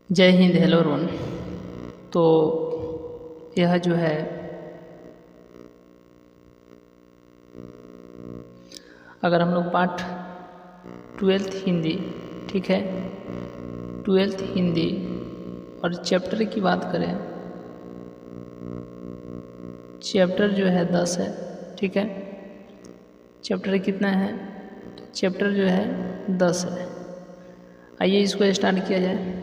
जय हिंद, हेलो रोन। तो यह जो है अगर हम लोग पाठ 12th हिंदी, ठीक है, 12th हिंदी और चैप्टर की बात करें, चैप्टर जो है 10 है, ठीक है। चैप्टर कितना है? चैप्टर जो है 10 है। आइए इसको स्टार्ट किया जाए।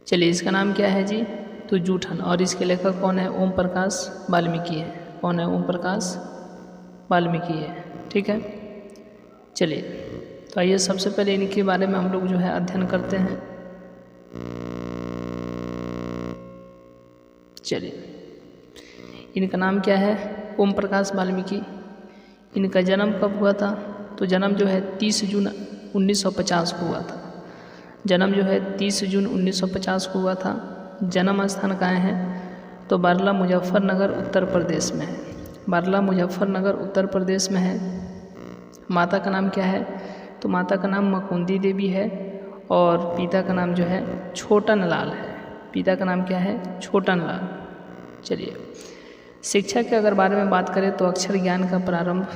चलिए, इसका नाम क्या है जी? तो जूठन। और इसके लेखक कौन है? ओम प्रकाश वाल्मीकि है। कौन है? ओम प्रकाश वाल्मीकि है, ठीक है। चलिए, तो आइए सबसे पहले इनके बारे में हम लोग जो है अध्ययन करते हैं। चलिए, इनका नाम क्या है? ओम प्रकाश वाल्मीकि। इनका जन्म कब हुआ था? तो जन्म जो है 30 जून 1950 को हुआ था। जन्म जो है 30 जून 1950 को हुआ था। जन्म स्थान कहाँ है? तो बारला मुजफ्फरनगर उत्तर प्रदेश में है। बारला मुजफ्फरनगर उत्तर प्रदेश में है। माता का नाम क्या है? तो माता का नाम मकुंदी देवी है और पिता का नाम जो है छोटन लाल है। पिता का नाम क्या है? छोटन लाल। चलिए, शिक्षा के अगर बारे में बात करें तो अक्षर ज्ञान का प्रारंभ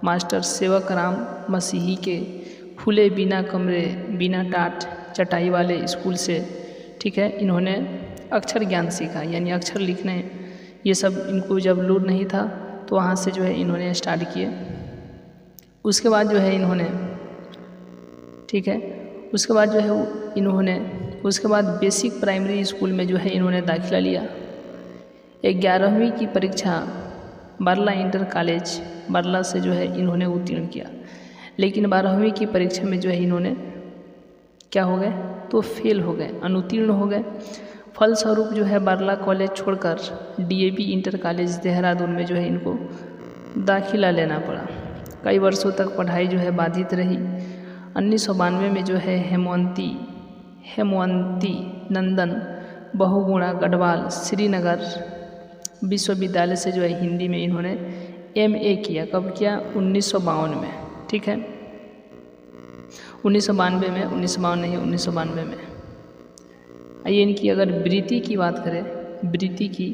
मास्टर सेवक राम मसीही के खुले बिना कमरे बिना टाट चटाई वाले स्कूल से, ठीक है, इन्होंने अक्षर ज्ञान सीखा, यानी अक्षर लिखने ये सब इनको जब लूर नहीं था तो वहाँ से जो है इन्होंने स्टार्ट किए। उसके बाद जो है इन्होंने, ठीक है, उसके बाद जो है इन्होंने उसके बाद बेसिक प्राइमरी स्कूल में जो है इन्होंने दाखिला लिया। 11वीं की परीक्षा बारला इंटर कॉलेज बारला से जो है इन्होंने उत्तीर्ण किया, लेकिन 12वीं की परीक्षा में जो है इन्होंने क्या हो गए? तो फेल हो गए, अनुत्तीर्ण हो गए। फलस्वरूप जो है बारला कॉलेज छोड़कर DAV इंटर कॉलेज देहरादून में जो है इनको दाखिला लेना पड़ा। कई वर्षों तक पढ़ाई जो है बाधित रही। 1992 में जो है हेमवंती नंदन बहुगुणा गढ़वाल श्रीनगर विश्वविद्यालय से जो है हिंदी में इन्होंने MA किया। कब किया? 1952 में, ठीक है, 1992 में, 1952 नहीं, 1992 में। आइए इनकी अगर वृत्ति की बात करें, वृत्ति की,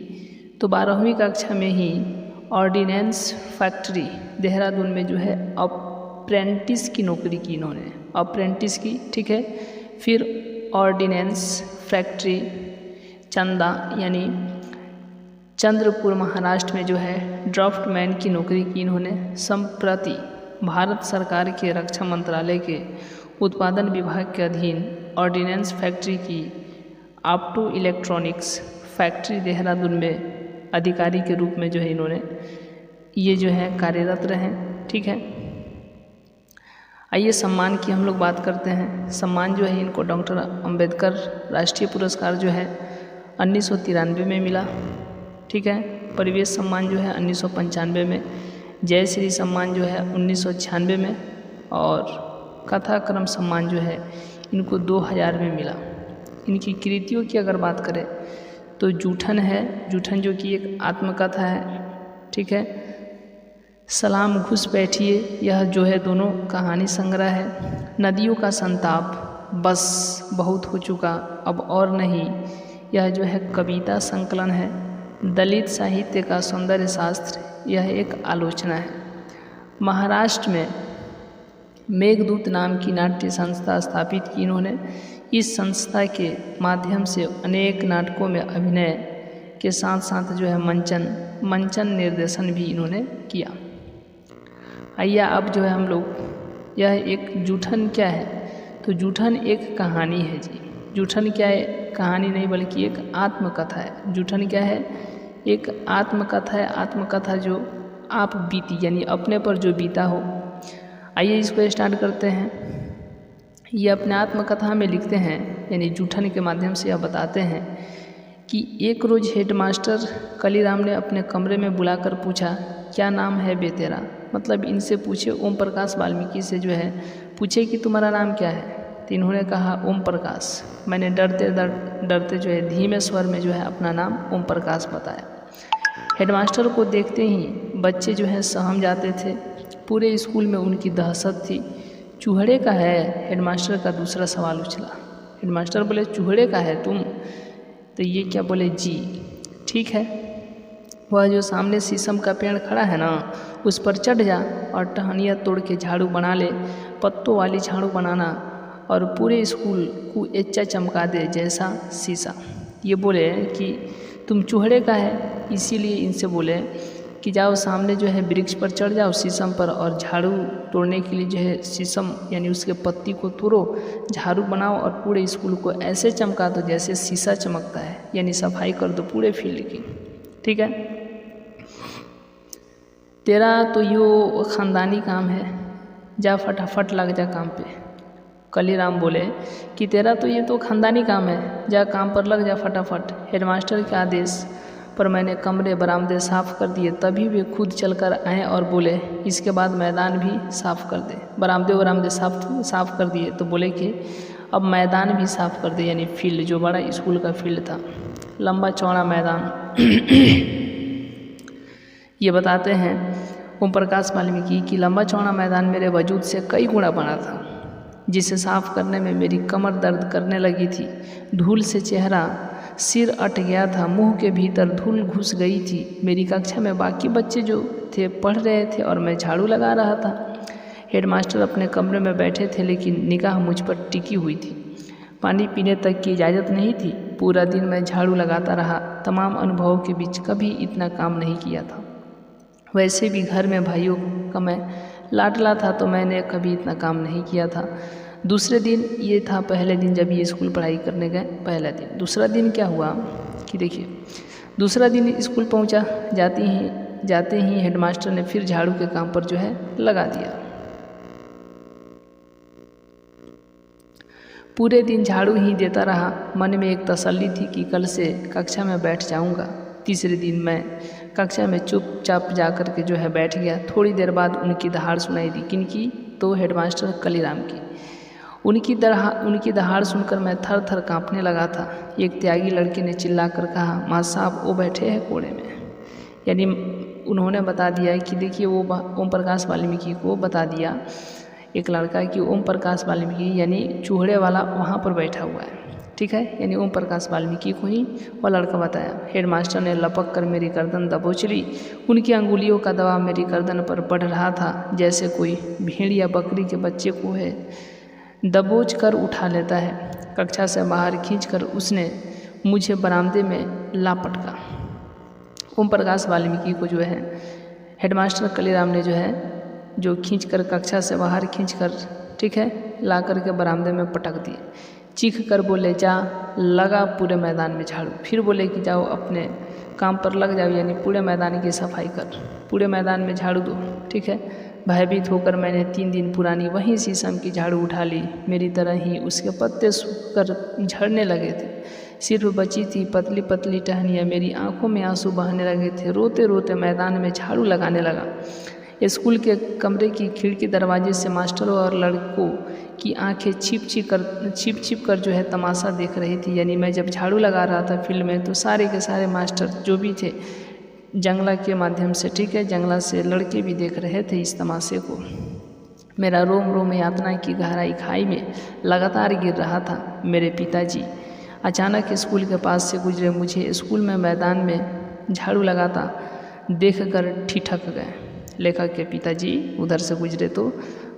तो 12वीं कक्षा में ही ऑर्डिनेंस फैक्ट्री देहरादून में जो है अप्रेंटिस की नौकरी की इन्होंने, अप्रेंटिस की, ठीक है। फिर ऑर्डिनेंस फैक्ट्री चंदा यानी चंद्रपुर महाराष्ट्र में जो है ड्राफ्टमैन की नौकरी की इन्होंने। संप्रति भारत सरकार के रक्षा मंत्रालय के उत्पादन विभाग के अधीन ऑर्डिनेंस फैक्ट्री की ऑप्टो इलेक्ट्रॉनिक्स फैक्ट्री देहरादून में अधिकारी के रूप में जो है इन्होंने ये जो है कार्यरत रहे, ठीक है। आइए सम्मान की हम लोग बात करते हैं। सम्मान जो है इनको डॉक्टर अंबेडकर राष्ट्रीय पुरस्कार जो है 1993 में मिला, ठीक है। परिवेश सम्मान जो है 1995 में, जय श्री सम्मान जो है 1996 में और कथाक्रम सम्मान जो है इनको 2000 में मिला। इनकी कृतियों की अगर बात करें तो जूठन है, जूठन जो कि एक आत्मकथा है, ठीक है। सलाम घुस बैठिए, यह जो है दोनों कहानी संग्रह है। नदियों का संताप, बस बहुत हो चुका अब और नहीं, यह जो है कविता संकलन है। दलित साहित्य का सौंदर्य शास्त्र, यह एक आलोचना है। महाराष्ट्र में मेघदूत नाम की नाट्य संस्था स्थापित की इन्होंने। इस संस्था के माध्यम से अनेक नाटकों में अभिनय के साथ साथ जो है मंचन निर्देशन भी इन्होंने किया। आइए अब जो है हम लोग, यह एक जूठन क्या है? तो जूठन एक कहानी है जी। जूठन क्या है? कहानी नहीं बल्कि एक आत्मकथा है। जूठन क्या है? एक आत्मकथा है। आत्मकथा जो आप बीती यानी अपने पर जो बीता हो। आइए इसको स्टार्ट करते हैं। ये अपने आत्मकथा में लिखते हैं, यानी जूठन के माध्यम से यह बताते हैं कि एक रोज़ हेडमास्टर कलीराम ने अपने कमरे में बुलाकर पूछा, क्या नाम है बे तेरा? मतलब इनसे पूछे, ओम प्रकाश वाल्मीकि से जो है पूछे कि तुम्हारा नाम क्या है? तो इन्होंने कहा ओम प्रकाश। मैंने डरते जो है धीमे स्वर में जो है अपना नाम ओम प्रकाश बताया। हेडमास्टर को देखते ही बच्चे जो हैं सहम जाते थे। पूरे स्कूल में उनकी दहशत थी। चूहड़े का है? हेडमास्टर का दूसरा सवाल उछला। हेडमास्टर बोले चूहड़े का है तुम? तो ये क्या बोले जी ठीक है, वह जो सामने शीशम का पेड़ खड़ा है ना, उस पर चढ़ जा और टहनियाँ तोड़ के झाड़ू बना ले, पत्तों वाली झाड़ू बनाना, और पूरे स्कूल को एच्चा चमका दे जैसा शीशा। ये बोले कि तुम चूहड़े का है, इसीलिए इनसे बोले कि जाओ सामने जो है वृक्ष पर चढ़ जाओ शीशम पर, और झाड़ू तोड़ने के लिए जो है शीशम यानी उसके पत्ती को तोड़ो, झाड़ू बनाओ और पूरे स्कूल को ऐसे चमका दो जैसे शीशा चमकता है, यानी सफाई कर दो पूरे फील्ड की। ठीक है, तेरा तो यो ख़ानदानी काम है, जा फटाफट लग जा काम पे। कलीराम बोले कि तेरा तो ये तो ख़ानदानी काम है, जा काम पर लग जा फटाफट। हेडमास्टर के आदेश पर मैंने कमरे बरामदे साफ़ कर दिए, तभी वे खुद चलकर आए और बोले इसके बाद मैदान भी साफ़ कर दे। बरामदे साफ़ कर दिए तो बोले कि अब मैदान भी साफ़ कर दे, यानी फील्ड, जो बड़ा स्कूल का फील्ड था, लंबा चौड़ा मैदान। ये बताते हैं ओम प्रकाश वाल्मीकि कि लंबा चौड़ा मैदान मेरे वजूद से कई गुना बड़ा था, जिसे साफ़ करने में मेरी कमर दर्द करने लगी थी। धूल से चेहरा सिर अट गया था, मुंह के भीतर धूल घुस गई थी। मेरी कक्षा में बाकी बच्चे जो थे पढ़ रहे थे और मैं झाड़ू लगा रहा था। हेडमास्टर अपने कमरे में बैठे थे, लेकिन निगाह मुझ पर टिकी हुई थी। पानी पीने तक की इजाज़त नहीं थी। पूरा दिन मैं झाड़ू लगाता रहा। तमाम अनुभवों के बीच कभी इतना काम नहीं किया था। वैसे भी घर में भाइयों का मैं लाडला था, तो मैंने कभी इतना काम नहीं किया था। दूसरे दिन, ये था पहले दिन जब ये स्कूल पढ़ाई करने गए, पहला दिन। दूसरा दिन क्या हुआ कि देखिए, दूसरा दिन स्कूल पहुंचा, जाते ही हेडमास्टर ने फिर झाड़ू के काम पर जो है लगा दिया। पूरे दिन झाड़ू ही देता रहा। मन में एक तसल्ली थी कि कल से कक्षा में बैठ जाऊंगा। तीसरे दिन मैं कक्षा में चुपचाप जाकर के जो है बैठ गया। थोड़ी देर बाद उनकी दहाड़ सुनाई दी। किनकी? तो हेडमास्टर कलीराम की। उनकी दहाड़ सुनकर मैं थर थर काँपने लगा था। एक त्यागी लड़के ने चिल्लाकर कहा, माँ साहब वो बैठे हैं कोड़े में। यानी उन्होंने बता दिया कि देखिए, वो ओम प्रकाश वाल्मीकि को बता दिया एक लड़का कि ओम प्रकाश वाल्मीकि यानी चूहड़े वाला वहाँ पर बैठा हुआ है। ठीक है, यानी ओम प्रकाश वाल्मीकि को ही वह लड़का बताया। हेडमास्टर ने लपक कर मेरी गर्दन दबोच ली। उनकी अंगुलियों का दबाव मेरी गर्दन पर पड़ रहा था, जैसे कोई भेड़ या बकरी के बच्चे को है दबोच कर उठा लेता है। कक्षा से बाहर खींचकर उसने मुझे बरामदे में ला पटका। ओम प्रकाश वाल्मीकि को जो है हेडमास्टर कलीराम ने जो है जो खींचकर कक्षा से बाहर खींचकर, ठीक है, ला कर के बरामदे में पटक दिए। चीख कर बोले, जा लगा पूरे मैदान में झाड़ू। फिर बोले कि जाओ अपने काम पर लग जाओ, यानी पूरे मैदान की सफाई कर, पूरे मैदान में झाड़ू दो। ठीक है, भयभीत होकर मैंने 3 दिन पुरानी वही शीशम की झाड़ू उठा ली। मेरी तरह ही उसके पत्ते सूख कर झड़ने लगे थे। सिर्फ बची थी पतली पतली टहनियाँ। मेरी आंखों में आंसू बहने लगे थे। रोते रोते मैदान में झाड़ू लगाने लगा। स्कूल के कमरे की खिड़की दरवाजे से मास्टरों और लड़कों की आंखें छिप कर जो है तमाशा देख रही थी। यानी मैं जब झाड़ू लगा रहा था फील्ड में, तो सारे के सारे मास्टर जो भी थे जंगला के माध्यम से, ठीक है, जंगला से लड़के भी देख रहे थे इस तमाशे को। मेरा रोम रोम यातना की गहराई खाई में लगातार गिर रहा था। मेरे पिताजी अचानक स्कूल के पास से गुजरे। मुझे स्कूल में मैदान में झाड़ू लगाता देखकर ठिठक गए। लेखक के पिताजी उधर से गुजरे तो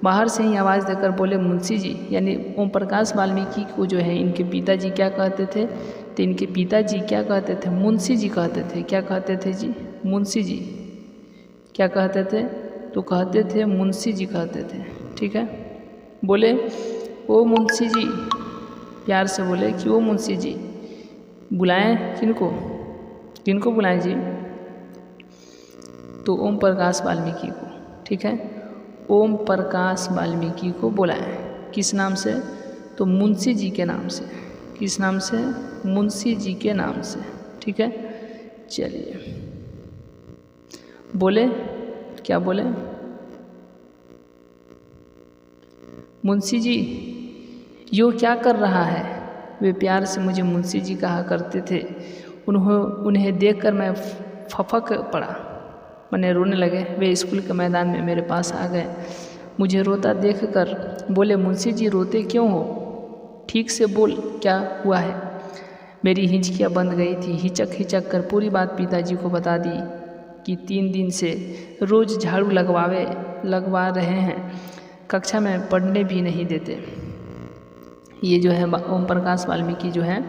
बाहर से ही आवाज़ देकर बोले, मुंशी जी। यानी ओम प्रकाश वाल्मीकि को जो है इनके पिताजी क्या कहते थे? तो इनके पिताजी क्या कहते थे? मुंशी जी कहते थे। क्या कहते थे जी? मुंशी जी। क्या कहते थे? तो कहते थे मुंशी जी कहते थे। ठीक है, बोले ओ मुंशी जी, प्यार से बोले कि ओ मुंशी जी। बुलाएं किनको? किनको बुलाएं जी? तो ओम प्रकाश वाल्मीकि को। ठीक है, ओम प्रकाश वाल्मीकि को बुलाएं। किस नाम से? तो मुंशी जी के नाम से। किस नाम से? मुंशी जी के नाम से। ठीक है, चलिए बोले, क्या बोले? मुंशी जी यो क्या कर रहा है? वे प्यार से मुझे मुंशी जी कहा करते थे। उन्हें देखकर मैं फफक पड़ा। मैंने रोने लगे। वे स्कूल के मैदान में मेरे पास आ गए। मुझे रोता देखकर बोले, मुंशी जी रोते क्यों हो? ठीक से बोल, क्या हुआ है? मेरी हिचकियाँ बंद गई थी। हिचक हिचक कर पूरी बात पिताजी को बता दी कि 3 दिन से रोज़ झाड़ू लगवा रहे हैं, कक्षा में पढ़ने भी नहीं देते। ये जो है ओम प्रकाश वाल्मीकि जो है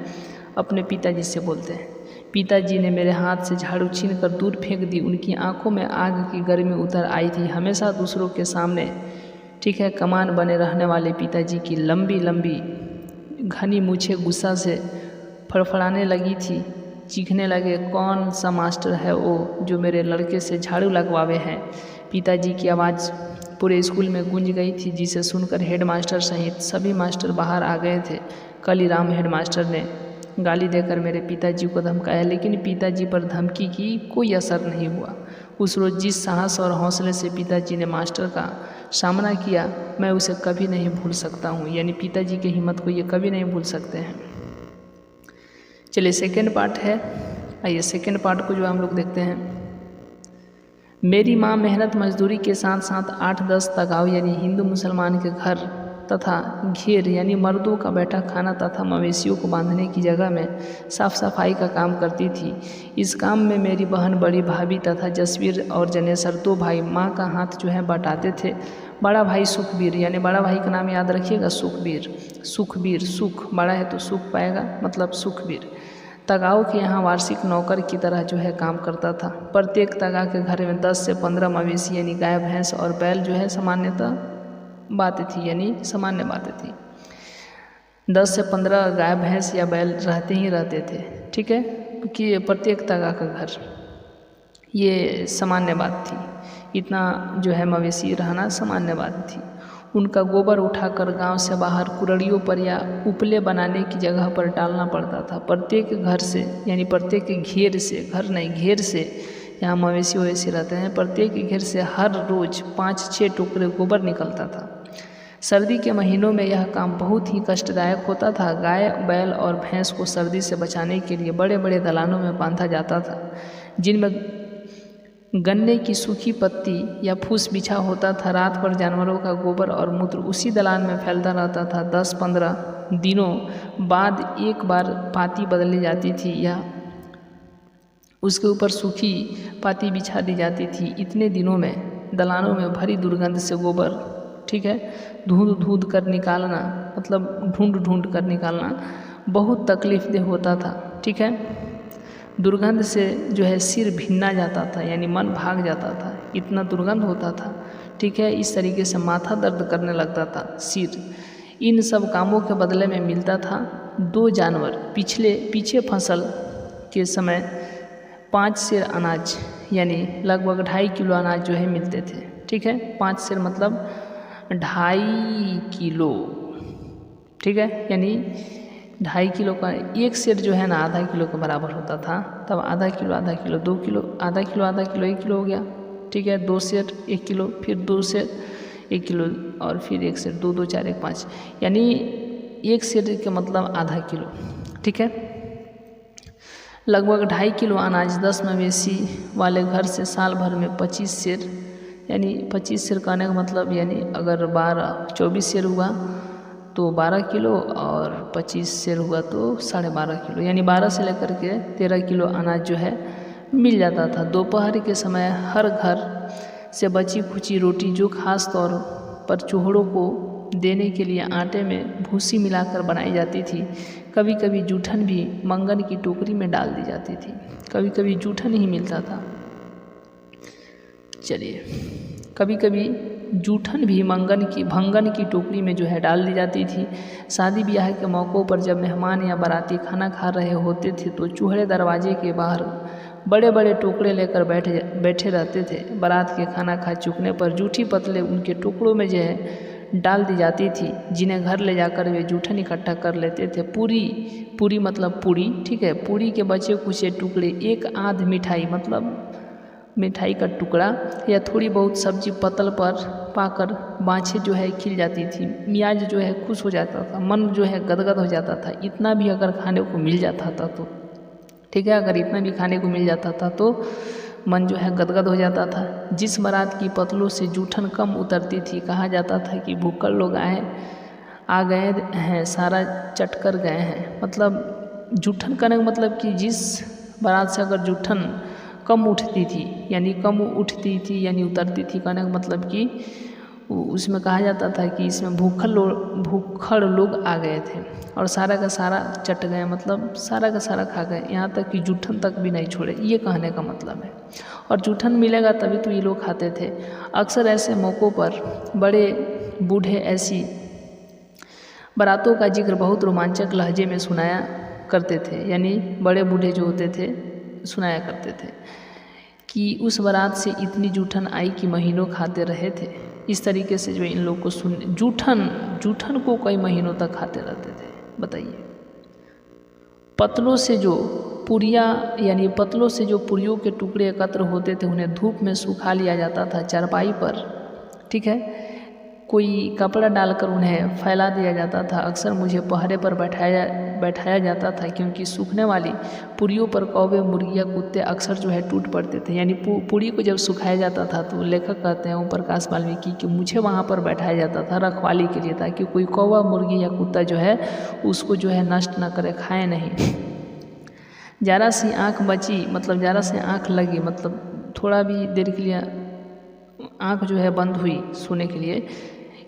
अपने पिताजी से बोलते हैं। पिताजी ने मेरे हाथ से झाड़ू छीन कर दूर फेंक दी। उनकी आंखों में आग की गर्मी उतर आई थी। हमेशा दूसरों के सामने ठीक है कमान बने रहने वाले पिताजी की लंबी लंबी घनी मूछें गुस्सा से फड़फड़ाने लगी थी। चीखने लगे, कौन सा मास्टर है वो जो मेरे लड़के से झाड़ू लगवावे हैं? पिताजी की आवाज़ पूरे स्कूल में गूंज गई थी, जिसे सुनकर हेडमास्टर सहित सभी मास्टर बाहर आ गए थे। कालीराम हेडमास्टर ने गाली देकर मेरे पिताजी को धमकाया, लेकिन पिताजी पर धमकी की कोई असर नहीं हुआ। उस रोज़ जिस साहस और हौसले से पिताजी ने मास्टर का सामना किया, मैं उसे कभी नहीं भूल सकता हूँ। यानी पिताजी की हिम्मत को ये कभी नहीं भूल सकते हैं। चलिए सेकेंड पार्ट है, आइए सेकेंड पार्ट को जो हम लोग देखते हैं। मेरी माँ मेहनत मजदूरी के साथ साथ 8-10 तगाव यानी हिंदू मुसलमान के घर तथा घेर यानी मर्दों का बैठा खाना तथा मवेशियों को बांधने की जगह में साफ सफाई का काम करती थी। इस काम में मेरी बहन, बड़ी भाभी तथा जसवीर और जनेसर 2 भाई माँ का हाथ जो है बटाते थे। बड़ा भाई सुखबीर, यानी बड़ा भाई का नाम याद रखिएगा, सुखबीर, सुख बड़ा है तो सुख पाएगा, मतलब सुखबीर तगाव के यहाँ वार्षिक नौकर की तरह जो है काम करता था। प्रत्येक तगा के घर में 10 से 15 मवेशी यानी गाय, भैंस और बैल जो है सामान्यतः बातें थी, यानी सामान्य बातें थी। 10 से 15 गाय, भैंस या बैल रहते थे, ठीक है, कि प्रत्येक तगा का घर, ये सामान्य बात थी। इतना जो है मवेशी रहना सामान्य बात थी। उनका गोबर उठाकर गांव से बाहर कुरड़ियों पर या उपले बनाने की जगह पर डालना पड़ता था। प्रत्येक घर से यानी प्रत्येक घेर से, घर नहीं घेर से, यहाँ मवेशी ववेशी रहते हैं, प्रत्येक घेर से हर रोज़ 5-6 टुकड़े गोबर निकलता था। सर्दी के महीनों में यह काम बहुत ही कष्टदायक होता था। गाय, बैल और भैंस को सर्दी से बचाने के लिए बड़े बड़े दलानों में बांधा जाता था, जिनमें गन्ने की सूखी पत्ती या फूस बिछा होता था। रात भर जानवरों का गोबर और मूत्र उसी दलान में फैलता रहता था। 10-15 दिनों बाद एक बार पाती बदली जाती थी या उसके ऊपर सूखी पाती बिछा दी जाती थी। इतने दिनों में दलानों में भरी दुर्गंध से गोबर, ठीक है, ढूंढ कर निकालना, मतलब ढूंढ कर निकालना बहुत तकलीफदेह होता था, ठीक है। दुर्गंध से जो है सिर भिन्ना जाता था, यानी मन भाग जाता था, इतना दुर्गंध होता था, ठीक है। इस तरीके से माथा दर्द करने लगता था, सिर। इन सब कामों के बदले में मिलता था 2 जानवर। पीछे फसल के समय 5 सेर अनाज यानी लगभग 2.5 किलो अनाज जो है मिलते थे, ठीक है। 5 सेर मतलब 2.5 किलो, ठीक है, यानी 2.5 किलो का 1 सेर जो है ना आधा किलो के बराबर होता था। तब आधा किलो 2 किलो, आधा किलो 1 किलो हो गया, ठीक है। 2 सेर 1 किलो, फिर 2 सेर 1 किलो और फिर 1 सेर, 2 2 4 1 5, यानी 1 सेर के मतलब आधा किलो, ठीक है। लगभग 2.5 किलो अनाज 10 मवेशी वाले घर से साल भर में 25 सेर, यानी 25 सेर कहने का मतलब यानी अगर 24 सेर हुआ तो 12 किलो और 25 सेर हुआ तो 12.5 किलो, यानी 12 से लेकर के 13 किलो अनाज जो है मिल जाता था। दोपहर के समय हर घर से बची खुची रोटी, जो खास तौर पर चूहोड़ों को देने के लिए आटे में भूसी मिलाकर बनाई जाती थी। कभी कभी जूठन भी मंगन की टोकरी में डाल दी जाती थी। कभी कभी जूठन ही मिलता था, चलिए, कभी कभी जूठन भी भंगन की टोकरी में जो है डाल दी जाती थी। शादी ब्याह के मौक़ों पर जब मेहमान या बाराती खाना खा रहे होते थे तो चूहे दरवाजे के बाहर बड़े बड़े टोकरे लेकर बैठे रहते थे। बारात के खाना खा चुकने पर जूठी पतले उनके टुकड़ों में जो है डाल दी जाती थी, जिन्हें घर ले जाकर वे जूठन इकट्ठा कर लेते थे। पूरी मतलब पूरी, ठीक है, पूरी के बचे कुछ टुकड़े, एक आध मिठाई मतलब मिठाई का टुकड़ा या थोड़ी बहुत सब्जी पतल पर पाकर बाँछें जो है खिल जाती थी। मियाज जो है खुश हो जाता था, मन जो है गदगद हो जाता था। इतना भी अगर खाने को मिल जाता था तो, ठीक है, अगर इतना भी खाने को मिल जाता था तो मन जो है गदगद हो जाता था। जिस बारात की पतलों से जूठन कम उतरती थी, कहा जाता था कि भूखल लोग आ गए हैं, सारा चट कर गए हैं। मतलब जूठन करने का मतलब कि जिस बारात से अगर जूठन कम उठती थी यानी उतरती थी, कहने का मतलब कि उसमें कहा जाता था कि इसमें भूखड़ लोग आ गए थे और सारा का सारा चट गए, मतलब सारा का सारा खा गए, यहाँ तक कि जूठन तक भी नहीं छोड़े, ये कहने का मतलब है। और जूठन मिलेगा तभी तो ये लोग खाते थे। अक्सर ऐसे मौक़ों पर बड़े बूढ़े ऐसी बारातों का जिक्र बहुत रोमांचक लहजे में सुनाया करते थे, यानी बड़े बूढ़े जो होते थे सुनाया करते थे कि उस बारात से इतनी जूठन आई कि महीनों खाते रहे थे। इस तरीके से जो इन लोग को जूठन को कई महीनों तक खाते रहते थे। बताइए, पतलों से जो पुरियों के टुकड़े एकत्र होते थे, उन्हें धूप में सुखा लिया जाता था चारपाई पर, ठीक है, कोई कपड़ा डालकर उन्हें फैला दिया जाता था। अक्सर मुझे पहरे पर बैठाया जाता था, क्योंकि सूखने वाली पुरियों पर कौवे, मुर्गियाँ, कुत्ते अक्सर जो है टूट पड़ते थे। यानी पुरी को जब सुखाया जाता था तो लेखक कहते हैं ओम प्रकाश वाल्मीकि कि मुझे वहाँ पर बैठाया जाता था रखवाली के लिए, ताकि कोई कौवा, मुर्गी या कुत्ता जो है उसको जो है नष्ट ना करे, खाए नहीं। ज़रा सी आँख बची, मतलब ज़रा सी आँख लगी, मतलब थोड़ा भी देर के लिए आँख जो है बंद हुई सोने के लिए,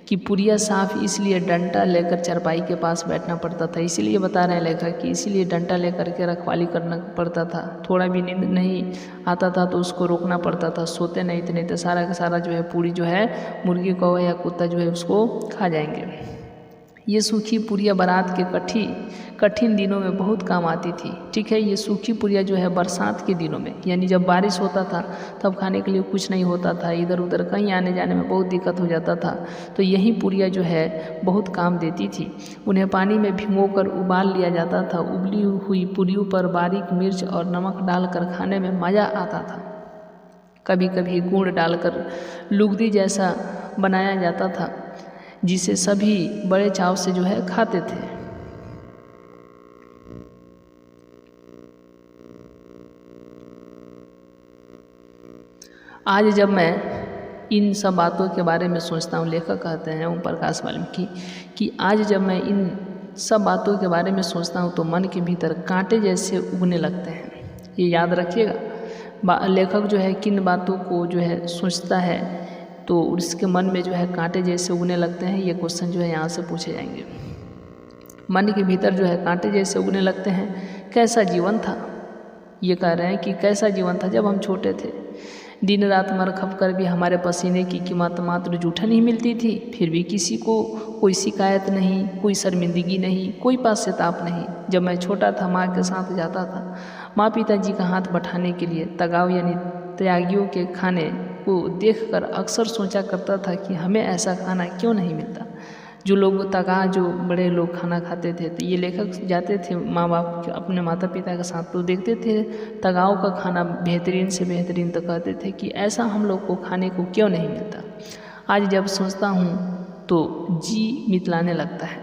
कि पुरिया साफ, इसलिए डंडा लेकर चारपाई के पास बैठना पड़ता था। इसीलिए बता रहे हैं लेखक कि इसीलिए डंडा लेकर के रखवाली करना पड़ता था। थोड़ा भी नींद नहीं आता था तो उसको रोकना पड़ता था, सोते नहीं थे, नहीं तो सारा का सारा जो है पूरी जो है मुर्गी, कौवा या कुत्ता जो है उसको खा जाएंगे। ये सूखी पुरिया बारात के कठिन दिनों में बहुत काम आती थी, ठीक है। ये सूखी पुरिया जो है बरसात के दिनों में, यानी जब बारिश होता था तब खाने के लिए कुछ नहीं होता था, इधर उधर कहीं आने जाने में बहुत दिक्कत हो जाता था, तो यही पुरिया जो है बहुत काम देती थी। उन्हें पानी में भिगोकर उबाल लिया जाता था। उबली हुई पुरियों पर बारीक मिर्च और नमक डालकर खाने में मज़ा आता था। कभी कभी गुड़ डालकर लुगदी जैसा बनाया जाता था, जिसे सभी बड़े चाव से जो है खाते थे। आज जब मैं इन सब बातों के बारे में सोचता हूँ, लेखक कहते हैं ओम प्रकाश वाल्मीकि कि आज जब मैं इन सब बातों के बारे में सोचता हूँ तो मन के भीतर कांटे जैसे उगने लगते हैं। ये याद रखिएगा, लेखक जो है किन बातों को जो है सोचता है तो उसके मन में जो है कांटे जैसे उगने लगते हैं। ये क्वेश्चन जो है यहाँ से पूछे जाएंगे। मन के भीतर जो है कांटे जैसे उगने लगते हैं, कैसा जीवन था। ये कह रहे हैं कि कैसा जीवन था जब हम छोटे थे, दिन रात मर खप कर भी हमारे पसीने की कीमत मात्र जूठन ही मिलती थी, फिर भी किसी को कोई शिकायत नहीं, कोई शर्मिंदगी नहीं, कोई पश्चाताप नहीं। जब मैं छोटा था माँ के साथ जाता था, माँ पिताजी का हाथ बटाने के लिए। तगाव यानी त्यागियों के खाने को देखकर अक्सर सोचा करता था कि हमें ऐसा खाना क्यों नहीं मिलता। जो बड़े लोग खाना खाते थे, तो ये लेखक जाते थे माँ बाप अपने माता पिता के साथ, तो देखते थे तगाव का खाना बेहतरीन से बेहतरीन, तो कहते थे कि ऐसा हम लोग को खाने को क्यों नहीं मिलता। आज जब सोचता हूँ तो जी मितलाने लगता है।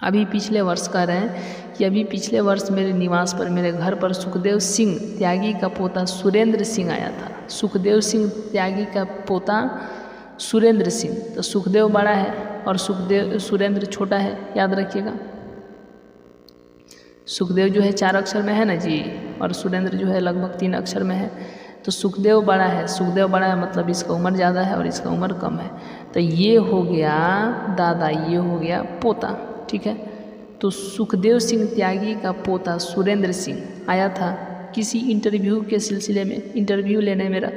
अभी पिछले वर्ष कह रहे हैं कि अभी पिछले वर्ष मेरे निवास पर, मेरे घर पर सुखदेव सिंह त्यागी का पोता सुरेंद्र सिंह आया था। सुखदेव सिंह त्यागी का पोता सुरेंद्र सिंह, तो सुखदेव बड़ा है और सुरेंद्र छोटा है, याद रखिएगा। सुखदेव जो है 4 अक्षर में है ना जी, और सुरेंद्र जो है लगभग 3 अक्षर में है। तो सुखदेव बड़ा है मतलब इसका उम्र ज़्यादा है और इसका उम्र कम है। तो ये हो गया दादा, ये हो गया पोता, ठीक है। तो सुखदेव सिंह त्यागी का पोता सुरेंद्र सिंह आया था किसी इंटरव्यू के सिलसिले में, इंटरव्यू लेने मेरा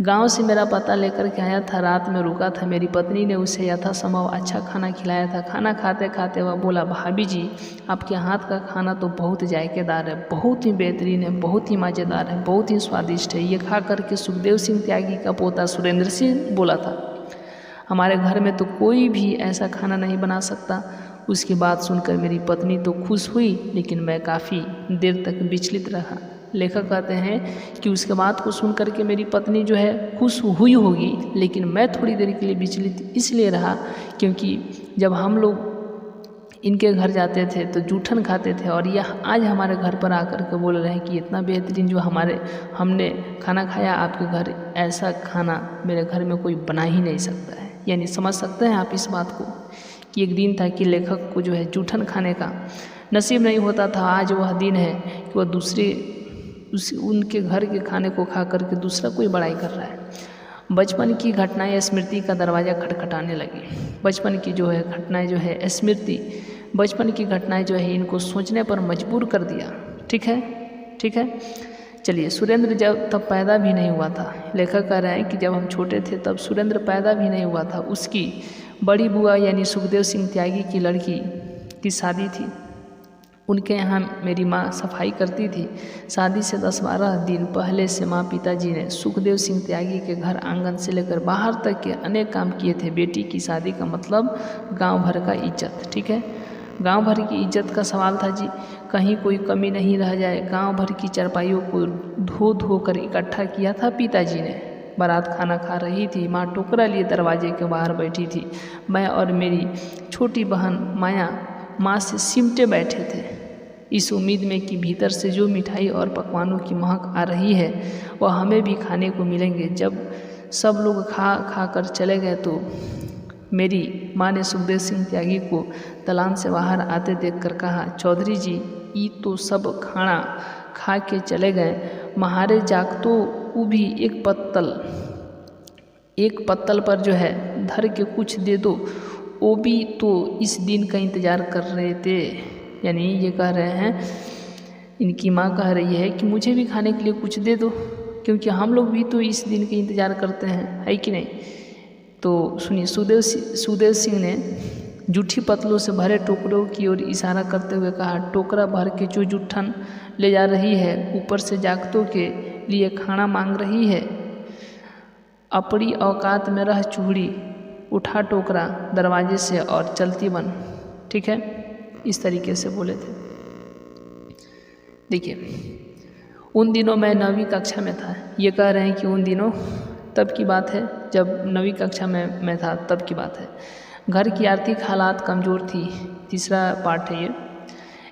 गांव से मेरा पता लेकर के आया था। रात में रुका था, मेरी पत्नी ने उसे यथासंभव अच्छा खाना खिलाया था। खाना खाते खाते वह बोला, भाभी जी आपके हाथ का खाना तो बहुत जायकेदार है, बहुत ही बेहतरीन है, बहुत ही मज़ेदार है, बहुत ही स्वादिष्ट है। ये खा करके सुखदेव सिंह त्यागी का पोता सुरेंद्र सिंह बोला था, हमारे घर में तो कोई भी ऐसा खाना नहीं बना सकता। उसकी बात सुनकर मेरी पत्नी तो खुश हुई, लेकिन मैं काफ़ी देर तक विचलित रहा। लेखक कहते हैं कि उसके बात को सुन करके मेरी पत्नी जो है खुश हुई होगी, लेकिन मैं थोड़ी देर के लिए विचलित इसलिए रहा क्योंकि जब हम लोग इनके घर जाते थे तो जूठन खाते थे, और यह आज हमारे घर पर आकर के बोल रहे हैं कि इतना बेहतरीन जो हमने खाना खाया आपके घर, ऐसा खाना मेरे घर में कोई बना ही नहीं सकता है। यानी समझ सकते हैं आप इस बात को कि एक दिन था कि लेखक को जो है जूठन खाने का नसीब नहीं होता था। आज वह दिन है कि वह उनके घर के खाने को खा करके दूसरा कोई बड़ाई कर रहा है। बचपन की घटनाएं स्मृति का दरवाज़ा खटखटाने लगी। बचपन की जो है घटनाएं जो है स्मृति, बचपन की घटनाएं जो है इनको सोचने पर मजबूर कर दिया। ठीक है। चलिए, सुरेंद्र जब तब पैदा भी नहीं हुआ था। लेखक कह रहे हैं कि जब हम छोटे थे तब सुरेंद्र पैदा भी नहीं हुआ था। उसकी बड़ी बुआ यानी सुखदेव सिंह त्यागी की लड़की की शादी थी। उनके यहाँ मेरी माँ सफाई करती थी। शादी से 10-12 दिन पहले से माँ पिताजी ने सुखदेव सिंह त्यागी के घर आंगन से लेकर बाहर तक के अनेक काम किए थे। बेटी की शादी का मतलब गांव भर का इज्जत। ठीक है, गांव भर की इज्जत का सवाल था जी, कहीं कोई कमी नहीं रह जाए। गांव भर की चारपाइयों को धो धो कर इकट्ठा किया था पिताजी ने। बारात खाना खा रही थी। माँ टोकरा लिए दरवाजे के बाहर बैठी थी। मैं और मेरी छोटी बहन माया माँ से सिमटे बैठे थे, इस उम्मीद में कि भीतर से जो मिठाई और पकवानों की महक आ रही है वह हमें भी खाने को मिलेंगे। जब सब लोग खा कर चले गए तो मेरी माँ ने सुखदेव सिंह त्यागी को दलान से बाहर आते देखकर कहा, चौधरी जी, ई तो सब खाना खा के चले गए, महारे जागतो वो भी एक पत्तल पर जो है धर के कुछ दे दो, वो भी तो इस दिन का इंतज़ार कर रहे थे। यानी ये कह रहे हैं, इनकी माँ कह रही है कि मुझे भी खाने के लिए कुछ दे दो, क्योंकि हम लोग भी तो इस दिन का इंतज़ार करते हैं, है कि नहीं। तो सुनिए, सुखदेव सिंह ने जूठी पतलों से भरे टोकरों की ओर इशारा करते हुए कहा, टोकरा भर के जो जूठन ले जा रही है, ऊपर से जागतों के लिए खाना मांग रही है। अपनी औकात में रह चूड़ी, उठा टोकरा दरवाजे से और चलती बन। ठीक है, इस तरीके से बोले थे। देखिए, उन दिनों मैं 9वीं कक्षा में था। ये कह रहे हैं कि उन दिनों तब की बात है जब 9वीं कक्षा में मैं था, तब की बात है। घर की आर्थिक हालात कमज़ोर थी। तीसरा पार्ट है ये।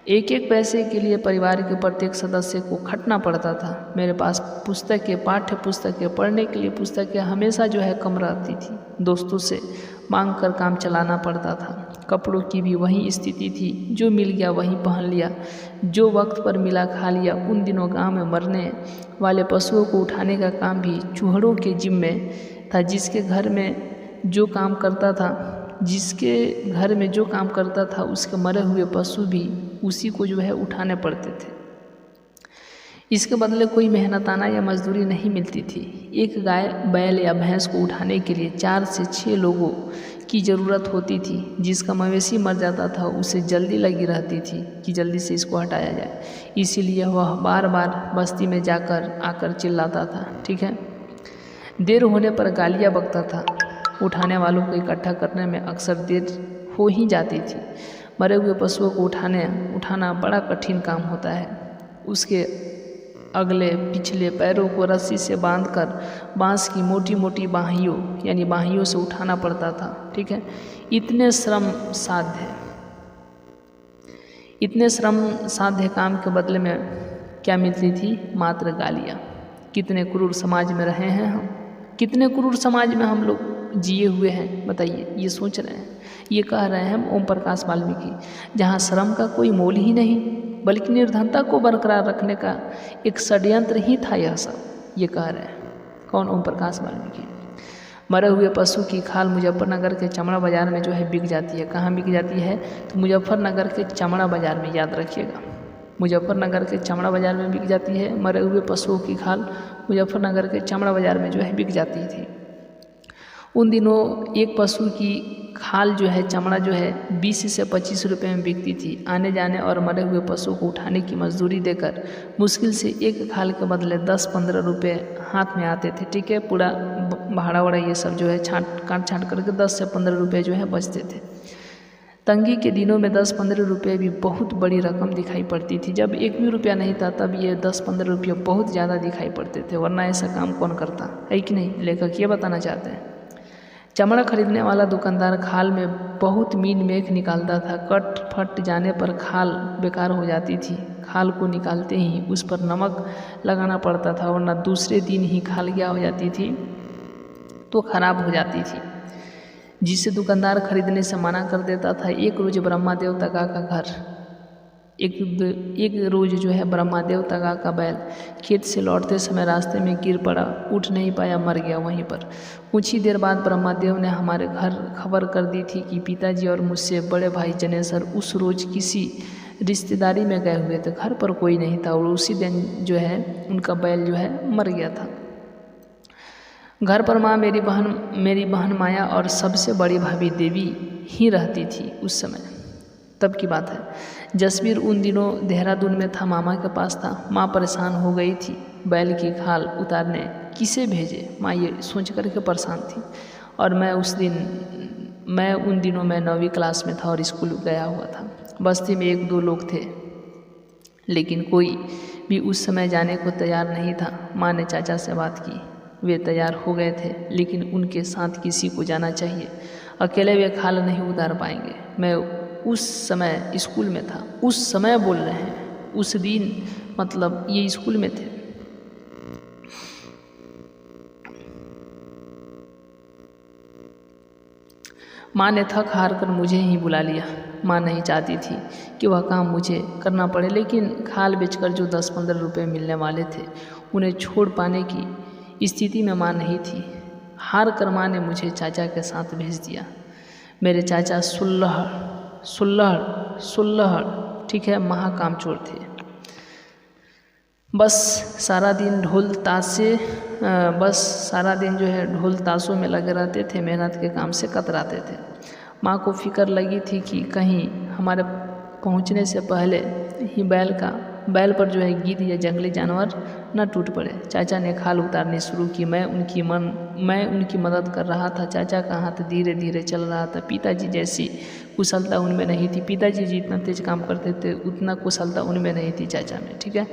एक एक पैसे के लिए परिवार के प्रत्येक सदस्य को खटना पड़ता था। मेरे पास पुस्तकें, पाठ्य पुस्तकें, पढ़ने के लिए पुस्तकें हमेशा जो है कम रहती थी। दोस्तों से मांग कर काम चलाना पड़ता था। कपड़ों की भी वही स्थिति थी, जो मिल गया वही पहन लिया, जो वक्त पर मिला खा लिया। उन दिनों गांव में मरने वाले पशुओं को उठाने का काम भी चूहड़ों के जिम्मे था। जिसके घर में जो काम करता था उसके मरे हुए पशु भी उसी को जो है उठाने पड़ते थे। इसके बदले कोई मेहनताना या मजदूरी नहीं मिलती थी। एक गाय, बैल या भैंस को उठाने के लिए 4 से 6 लोगों की ज़रूरत होती थी। जिसका मवेशी मर जाता था उसे जल्दी लगी रहती थी कि जल्दी से इसको हटाया जाए। इसीलिए वह बार बार बस्ती में आकर चिल्लाता था। ठीक है, देर होने पर गालियाँ बकता था। उठाने वालों को इकट्ठा करने में अक्सर देर हो ही जाती थी। मरे हुए पशुओं को उठाना बड़ा कठिन काम होता है। उसके अगले पिछले पैरों को रस्सी से बांधकर बांस की मोटी मोटी बाहियों से उठाना पड़ता था। ठीक है, इतने श्रम साध्य काम के बदले में क्या मिलती थी? मात्र गालियाँ। कितने क्रूर समाज में रहे हैं हम, कितने क्रूर समाज में हम लोग जिए हुए हैं, बताइए। ये सोच रहे हैं, ये कह रहे हैं हम ओम प्रकाश वाल्मीकि, जहाँ श्रम का कोई मोल ही नहीं बल्कि निर्धनता को बरकरार रखने का एक षड्यंत्र ही था यह सब। ये कह रहे हैं कौन? ओम प्रकाश वाल्मीकि। मरे हुए पशु की खाल मुजफ्फरनगर के चमड़ा बाज़ार में जो है बिक जाती है। कहाँ बिक जाती है? तो मुजफ्फरनगर के चमड़ा बाज़ार में, याद रखिएगा, मुजफ्फरनगर के चमड़ा बाज़ार में बिक जाती है। मरे हुए पशुओं की खाल मुजफ्फरनगर के चमड़ा बाज़ार में जो है बिक जाती थी। उन दिनों एक पशु की खाल जो है, चमड़ा जो है 20 से 25 रुपये में बिकती थी। आने जाने और मरे हुए पशु को उठाने की मजदूरी देकर मुश्किल से एक खाल के बदले 10-15 रुपये हाथ में आते थे। ठीक है, पूरा भाड़ा वाड़ा ये सब जो है काट छाँट करके 10 से 15 रुपये जो है बचते थे। तंगी के दिनों में 10-15 रुपये भी बहुत बड़ी रकम दिखाई पड़ती थी। जब 1 भी रुपया नहीं था तब ये 10-15 रुपये बहुत ज़्यादा दिखाई पड़ते थे, वरना ऐसा काम कौन करता है कि नहीं। लेखक ये बताना चाहते हैं, चमड़ा खरीदने वाला दुकानदार खाल में बहुत मीन मेख निकालता था। कट फट जाने पर खाल बेकार हो जाती थी। खाल को निकालते ही उस पर नमक लगाना पड़ता था, वरना दूसरे दिन ही खाल क्या हो जाती थी तो खराब हो जाती थी, जिसे दुकानदार खरीदने से मना कर देता था। एक रोज ब्रह्मादेव तगा का घर एक रोज जो है ब्रह्मादेव तगा का बैल खेत से लौटते समय रास्ते में गिर पड़ा, उठ नहीं पाया, मर गया वहीं पर। कुछ ही देर बाद ब्रह्मादेव ने हमारे घर खबर कर दी थी कि पिताजी और मुझसे बड़े भाई जनेसर उस रोज किसी रिश्तेदारी में गए हुए थे। घर पर कोई नहीं था और उसी दिन जो है उनका बैल जो है मर गया था। घर पर माँ, मेरी बहन माया और सबसे बड़ी भाभी देवी ही रहती थी उस समय। तब की बात है। जसवीर उन दिनों देहरादून में था, मामा के पास था। माँ परेशान हो गई थी, बैल की खाल उतारने किसे भेजे, माँ ये सोच कर के परेशान थी। और मैं उन दिनों मैं 9वीं क्लास में था और स्कूल गया हुआ था। बस्ती में 1-2 लोग थे, लेकिन कोई भी उस समय जाने को तैयार नहीं था। माँ ने चाचा से बात की, वे तैयार हो गए थे, लेकिन उनके साथ किसी को जाना चाहिए, अकेले वे खाल नहीं उतार पाएंगे। मैं उस समय स्कूल में था, उस समय बोल रहे हैं, उस दिन मतलब ये स्कूल में थे। माँ ने थक हार कर मुझे ही बुला लिया। माँ नहीं चाहती थी कि वह काम मुझे करना पड़े, लेकिन खाल बेचकर जो 10-15 रुपये मिलने वाले थे उन्हें छोड़ पाने की स्थिति में माँ नहीं थी। हार कर माँ ने मुझे चाचा के साथ भेज दिया। मेरे चाचा सुल्लहड़ ठीक है, महाकामचोर थे। बस सारा दिन जो है ढोल ताशों में लगे रहते थे, मेहनत के काम से कतराते थे। माँ को फिक्र लगी थी कि कहीं हमारे पहुँचने से पहले ही बैल पर जो है गिद्ध या जंगली जानवर न टूट पड़े। चाचा ने खाल उतारनी शुरू की। मैं उनकी मदद कर रहा था। चाचा का हाथ धीरे धीरे चल रहा था। पिताजी जैसी कुशलता उनमें नहीं थी। पिताजी जितना तेज काम करते थे उतना कुशलता उनमें नहीं थी चाचा में, ठीक है।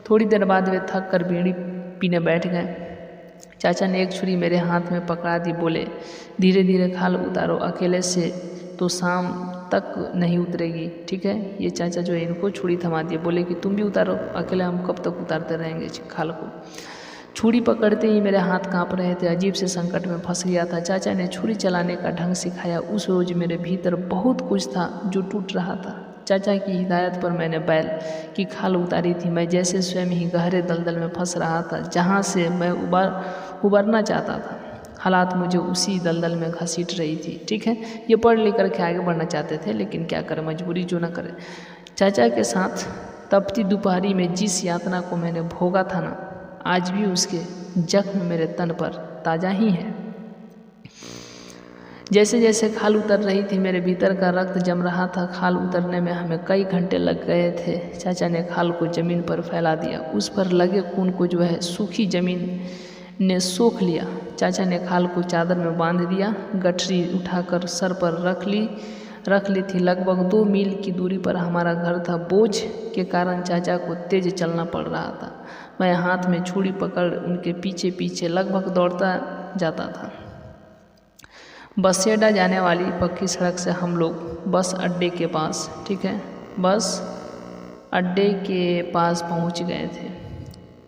थोड़ी देर बाद वे थक कर बीड़ी पीने बैठ गए। चाचा ने एक छुरी मेरे हाथ में पकड़ा दी, बोले धीरे धीरे खाल उतारो, अकेले से तो शाम तक नहीं उतरेगी, ठीक है। ये चाचा जो है इनको छुरी थमा दिए, बोले कि तुम भी उतारो, अकेले हम कब तक उतारते रहेंगे खाल को। छुरी पकड़ते ही मेरे हाथ कांप रहे थे, अजीब से संकट में फंस गया था। चाचा ने छुरी चलाने का ढंग सिखाया। उस रोज मेरे भीतर बहुत कुछ था जो टूट रहा था। चाचा की हिदायत पर मैंने बैल की खाल उतारी थी। मैं जैसे स्वयं ही गहरे दलदल में फंस रहा था, जहाँ से मैं उबरना चाहता था। हालात मुझे उसी दलदल में घसीट रही थी, ठीक है। ये पढ़ लिख करके आगे बढ़ना चाहते थे, लेकिन क्या करें, मजबूरी जो न करे। चाचा के साथ तपती दोपहरी में जिस यातना को मैंने भोगा था ना, आज भी उसके जख्म मेरे तन पर ताज़ा ही है। जैसे जैसे खाल उतर रही थी, मेरे भीतर का रक्त जम रहा था। खाल उतरने में हमें कई घंटे लग गए थे। चाचा ने खाल को ज़मीन पर फैला दिया। उस पर लगे खून को जो है सूखी ज़मीन ने सोख लिया। चाचा ने खाल को चादर में बांध दिया। गठरी उठाकर सर पर रख ली थी। लगभग 2 मील की दूरी पर हमारा घर था। बोझ के कारण चाचा को तेज चलना पड़ रहा था। मैं हाथ में छुरी पकड़ उनके पीछे पीछे लगभग दौड़ता जाता था। बसेडा जाने वाली पक्की सड़क से हम लोग बस अड्डे के पास, ठीक है, बस अड्डे के पास पहुंच गए थे।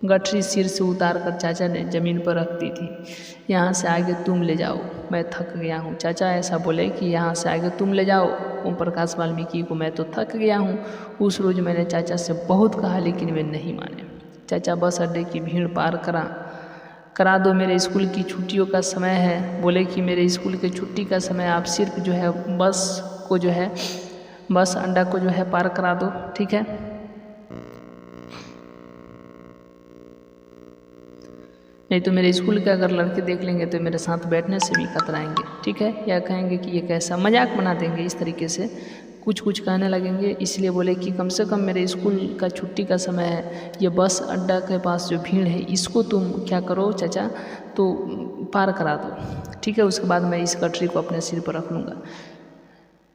गठरी सिर से उतार कर चाचा ने ज़मीन पर रख दी थी। यहाँ से आगे तुम ले जाओ, मैं थक गया हूँ। चाचा ऐसा बोले कि यहाँ से आगे तुम ले जाओ ओम प्रकाश वाल्मीकि को, मैं तो थक गया हूँ। उस रोज़ मैंने चाचा से बहुत कहा, लेकिन वे नहीं माने। चाचा बस अड्डे की भीड़ पार करा दो, मेरे स्कूल की छुट्टियों का समय है। बोले कि मेरे स्कूल के छुट्टी का समय, आप सिर्फ जो है बस अड्डा को जो है पार करा दो, ठीक है। नहीं तो मेरे स्कूल के अगर लड़के देख लेंगे तो मेरे साथ बैठने से भी कतराएंगे, ठीक है, या कहेंगे कि ये कैसा मजाक बना देंगे। इस तरीके से कुछ कहने लगेंगे। इसलिए बोले कि कम से कम मेरे स्कूल का छुट्टी का समय है, ये बस अड्डा के पास जो भीड़ है इसको तुम क्या करो चाचा, तो पार करा दो, ठीक है। उसके बाद मैं इस गठरी को अपने सिर पर रख लूँगा।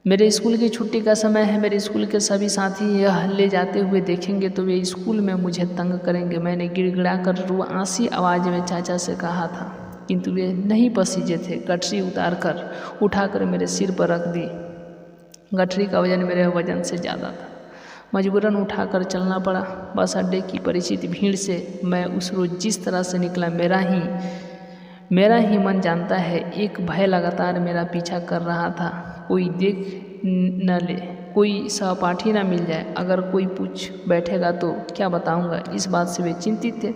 मेरे स्कूल की छुट्टी का समय है। मेरे स्कूल के सभी साथी यह ले जाते हुए देखेंगे तो वे स्कूल में मुझे तंग करेंगे। मैंने गिड़गिड़ा कर रुआसी आवाज़ में चाचा से कहा था, किंतु वे नहीं पसीजे थे। गठरी उठाकर मेरे सिर पर रख दी। गठरी का वजन मेरे वजन से ज़्यादा था। मजबूरन उठाकर चलना पड़ा। बस अड्डे की परिचित भीड़ से मैं उस रोज़ जिस तरह से निकला, मेरा ही मन जानता है। एक भय लगातार मेरा पीछा कर रहा था, कोई देख न ले, कोई सहपाठी न मिल जाए। अगर कोई पूछ बैठेगा तो क्या बताऊंगा। इस बात से वे चिंतित थे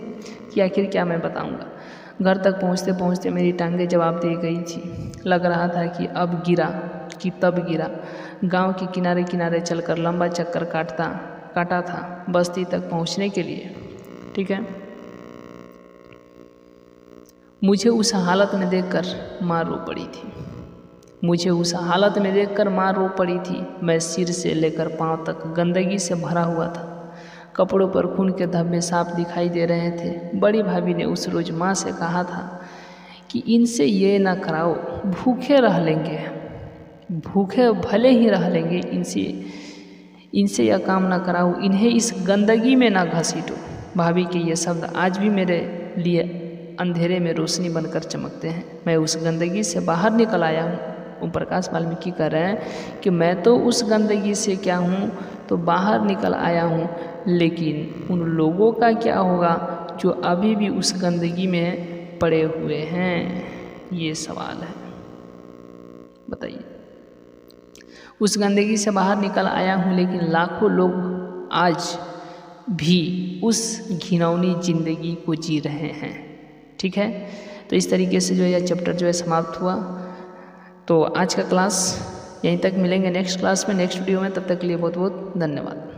कि आखिर क्या मैं बताऊंगा। घर तक पहुंचते पहुंचते मेरी टांगें जवाब दे गई थी। लग रहा था कि अब गिरा कि तब गिरा। गांव के किनारे किनारे चलकर लंबा चक्कर काटा था बस्ती तक पहुंचने के लिए। ठीक है। मुझे उस हालत में देखकर माँ रो पड़ी थी। मैं सिर से लेकर पांव तक गंदगी से भरा हुआ था। कपड़ों पर खून के धब्बे साफ दिखाई दे रहे थे। बड़ी भाभी ने उस रोज माँ से कहा था कि इनसे ये ना कराओ, भूखे भले ही रह लेंगे, इनसे यह काम ना कराओ, इन्हें इस गंदगी में ना घसीटो। भाभी के ये शब्द आज भी मेरे लिए अंधेरे में रोशनी बनकर चमकते हैं। मैं उस गंदगी से बाहर निकल आया हूँ। ओम प्रकाश वाल्मीकि कह रहे हैं कि मैं तो उस गंदगी से क्या हूँ, तो बाहर निकल आया हूँ, लेकिन उन लोगों का क्या होगा जो अभी भी उस गंदगी में पड़े हुए हैं, ये सवाल है। बताइए। उस गंदगी से बाहर निकल आया हूँ, लेकिन लाखों लोग आज भी उस घिनौनी जिंदगी को जी रहे हैं। ठीक है। तो इस तरीके से जो यह चैप्टर जो है समाप्त हुआ। तो आज का क्लास यहीं तक। मिलेंगे नेक्स्ट क्लास में, नेक्स्ट वीडियो में। तब तक के लिए बहुत बहुत धन्यवाद।